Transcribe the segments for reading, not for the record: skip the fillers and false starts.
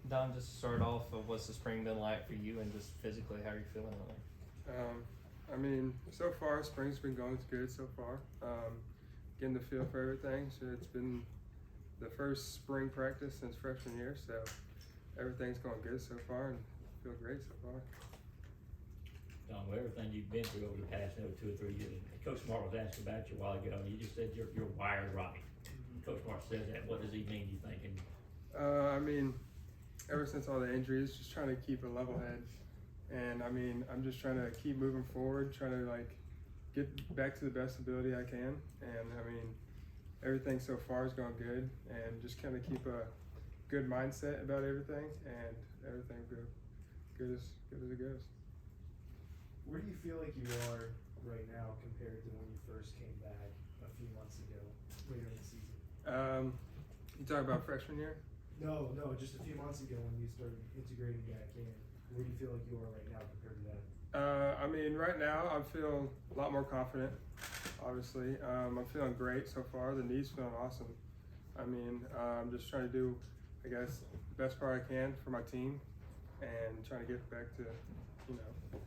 Don, just to start off, what's the spring been like for you, and just physically, how are you feeling out there? I mean, so far spring's been going good so far. Getting the feel for everything. So it's been the first spring practice since freshman year, so everything's going good so far and feel great so far. Don, with everything you've been through over the past 2 or 3 years, Coach Smart was asking about you a while ago, and you just said you're wired right. Coach Smart says that. What does he mean, you think? I mean, ever since all the injuries, just trying to keep a level head. And I mean, I'm just trying to keep moving forward, trying to like get back to the best ability I can. And I mean, everything so far is going good, and just kind of keep a good mindset about everything, and everything good as it goes. Where do you feel like you are right now compared to when you first came back a few months ago, later in the season? You talk about freshman year? No, just a few months ago when you started integrating back in. Where do you feel like you are right now compared to that? I mean, right now I feel a lot more confident, obviously. I'm feeling great so far. The knee's feeling awesome. I mean, I'm just trying to do, I guess, the best part I can for my team, and trying to get back to, you know,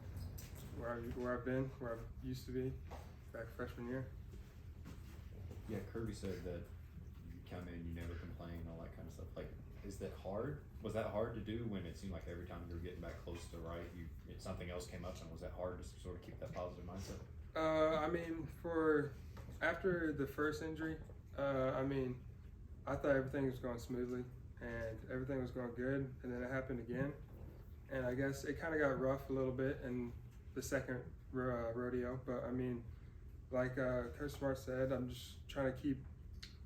where I've been, where I used to be back freshman year. Yeah, Kirby said that you come in, you never complain, all that kind of stuff. Like, is that hard? Was that hard to do when it seemed like every time you were getting back close to right, something else came up, and was that hard to sort of keep that positive mindset? I mean, after the first injury, I mean, I thought everything was going smoothly and everything was going good, and then it happened again. And I guess it kind of got rough a little bit in the second rodeo, but I mean, like Coach Smart said, I'm just trying to keep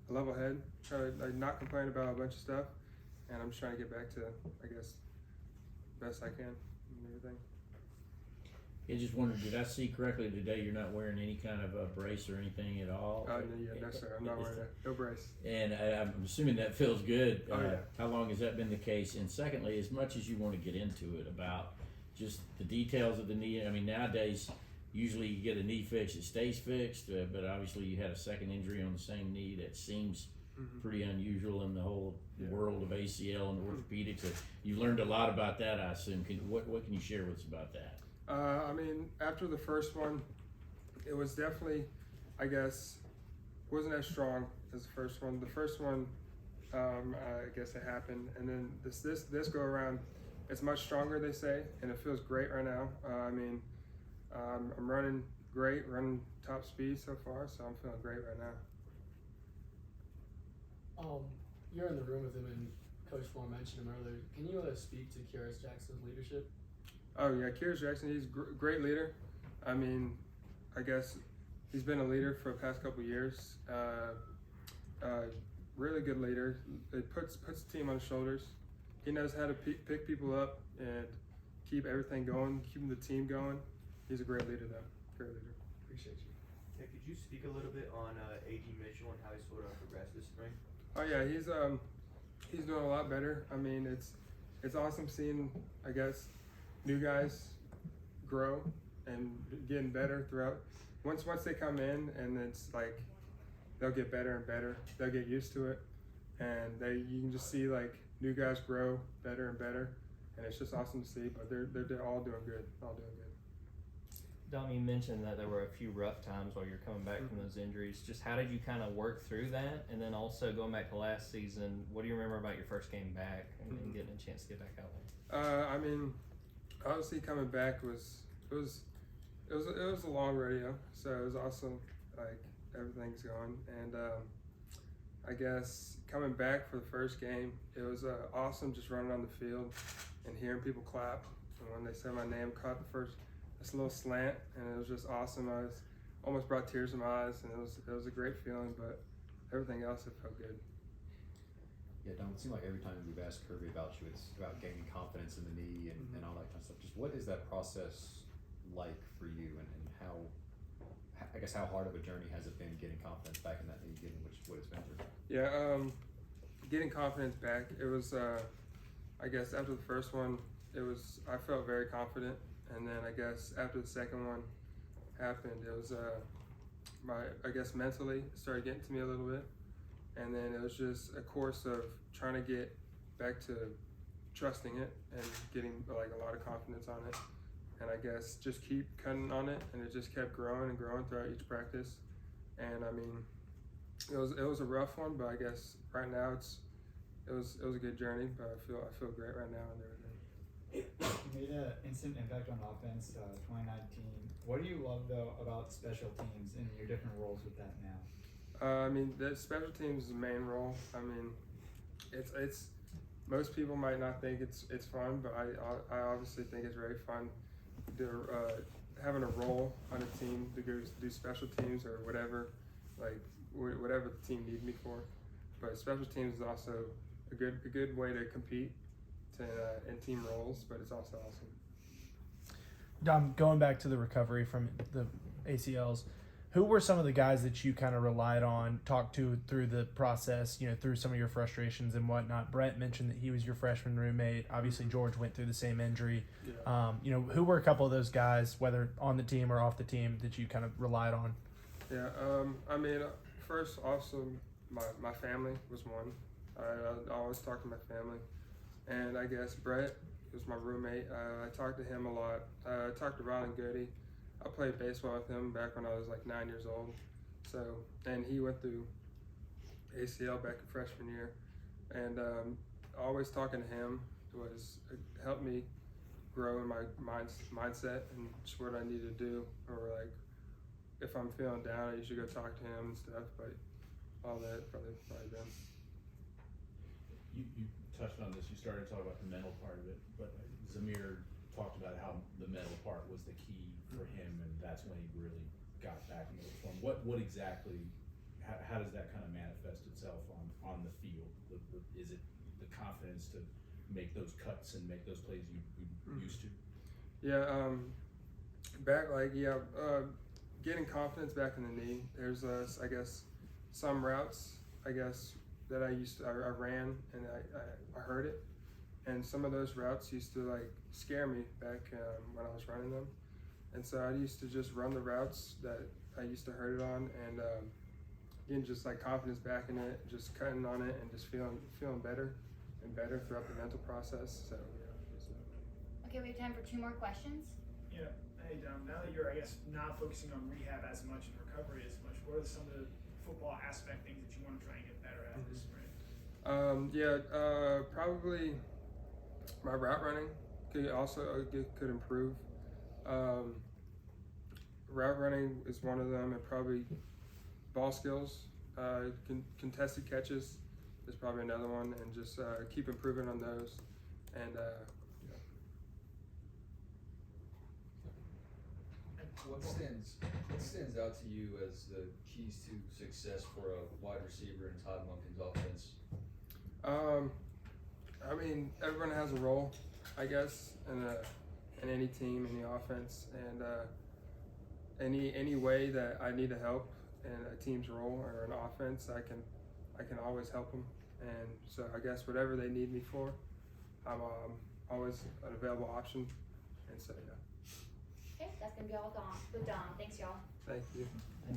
a level head, try to like not complain about a bunch of stuff, and I'm just trying to get back to, I guess, best I can and everything. I just wondered, did I see correctly today you're not wearing any kind of a brace or anything at all? No, sir, I'm not wearing no brace. And I'm assuming that feels good. Oh, yeah. How long has that been the case? And secondly, as much as you want to get into it about just the details of the knee, I mean, nowadays, usually you get a knee fix, it stays fixed, but obviously you had a second injury on the same knee that seems pretty unusual in the whole world of ACL and orthopedics. So you learned a lot about that, I assume. What can you share with us about that? I mean, after the first one, it was definitely, I guess, wasn't as strong as the first one. The first one, I guess it happened, and then this go around, it's much stronger, they say, and it feels great right now. I mean, I'm running great, running top speed so far, so I'm feeling great right now. You're in the room with him, and Coach Moore mentioned him earlier. Can you speak to Kyrus Jackson's leadership? Oh yeah, Kyrus Jackson, he's a great leader. I mean, I guess he's been a leader for the past couple of years. Really good leader. It puts the team on his shoulders. He knows how to pick people up and keep everything going, keeping the team going. He's a great leader, though. Great leader. Appreciate you. Yeah, could you speak a little bit on AD Mitchell and how he sort of progressed this spring? Oh yeah, he's doing a lot better. I mean, it's awesome seeing, I guess, new guys grow and getting better throughout. Once they come in, and it's like they'll get better and better. They'll get used to it, and you can just see like new guys grow better and better, and it's just awesome to see. But they're all doing good, all doing good. Dom, you mentioned that there were a few rough times while you're coming back from those injuries. Just how did you kind of work through that? And then also going back to last season, what do you remember about your first game back and getting a chance to get back out there? I mean, obviously coming back it was a long rodeo, so it was awesome. Like everything's going, and I guess coming back for the first game, it was awesome just running on the field and hearing people clap. And when they said my name, caught this little slant, and it was just awesome. I almost brought tears in my eyes, and it was a great feeling. But everything else, it felt good. Yeah, Dom, it seems like every time we've asked Kirby about you, it's about gaining confidence in the knee and all that kind of stuff. Just what is that process like for you, and how, I guess, how hard of a journey has it been getting confidence back in that knee, given what it's been through? Yeah, getting confidence back, it was, I guess after the first one, I felt very confident. And then I guess after the second one happened, it was, I guess mentally, it started getting to me a little bit. And then it was just a course of trying to get back to trusting it and getting like a lot of confidence on it. And I guess just keep cutting on it, and it just kept growing and growing throughout each practice. And I mean, it was a rough one, but I guess right now it was a good journey. But I feel great right now and everything. You made an instant impact on offense, 2019. What do you love though about special teams and your different roles with that now? I mean, the special teams is the main role. I mean, it's most people might not think it's fun, but I obviously think it's very fun. Having a role on a team to go do special teams or whatever, like whatever the team needs me for. But special teams is also a good way to compete in team roles, but it's also awesome. Dom, going back to the recovery from the ACLs, who were some of the guys that you kind of relied on, talked to through the process, through some of your frustrations and whatnot? Brett mentioned that he was your freshman roommate. Obviously, George went through the same injury. Yeah. Who were a couple of those guys, whether on the team or off the team, that you kind of relied on? Yeah, I mean, first, also, my family was one. I always talk to my family. And I guess Brett was my roommate. I talked to him a lot. I talked to Rylan Goody. I played baseball with him back when I was like 9 years old. And he went through ACL back in freshman year. And always talking to him helped me grow in my mindset and just what I need to do. Or like, if I'm feeling down, I usually go talk to him and stuff. But all that probably them. You touched on this. You started to talk about the mental part of it, but Zamir talked about how the mental part was the key for him, and that's when he really got back into the form. What exactly? How does that kind of manifest itself on the field? Is it the confidence to make those cuts and make those plays you used to? Yeah, getting confidence back in the knee. There's I guess some routes that I ran and I heard it, and some of those routes used to like scare me back when I was running them, and so I used to just run the routes that I used to hurt it on, and getting just like confidence back in it, just cutting on it, and just feeling better and better throughout the mental process. So yeah. Okay, we have time for 2 more questions. Yeah. Hey, Dom, now that you're, I guess, not focusing on rehab as much and recovery as much, what are some of the football aspect things that you want to try and get better at this spring? Probably my route running could improve. Route running is one of them, and probably ball skills, contested catches is probably another one, and just keep improving on those. And What stands out to you as the keys to success for a wide receiver in Todd Monken's offense? I mean, everyone has a role, I guess, in any team, any offense, and any way that I need to help in a team's role or an offense, I can always help them. And so I guess whatever they need me for, I'm always an available option. And so yeah. Okay, that's gonna be all with Dom. Thanks, y'all. Thank you.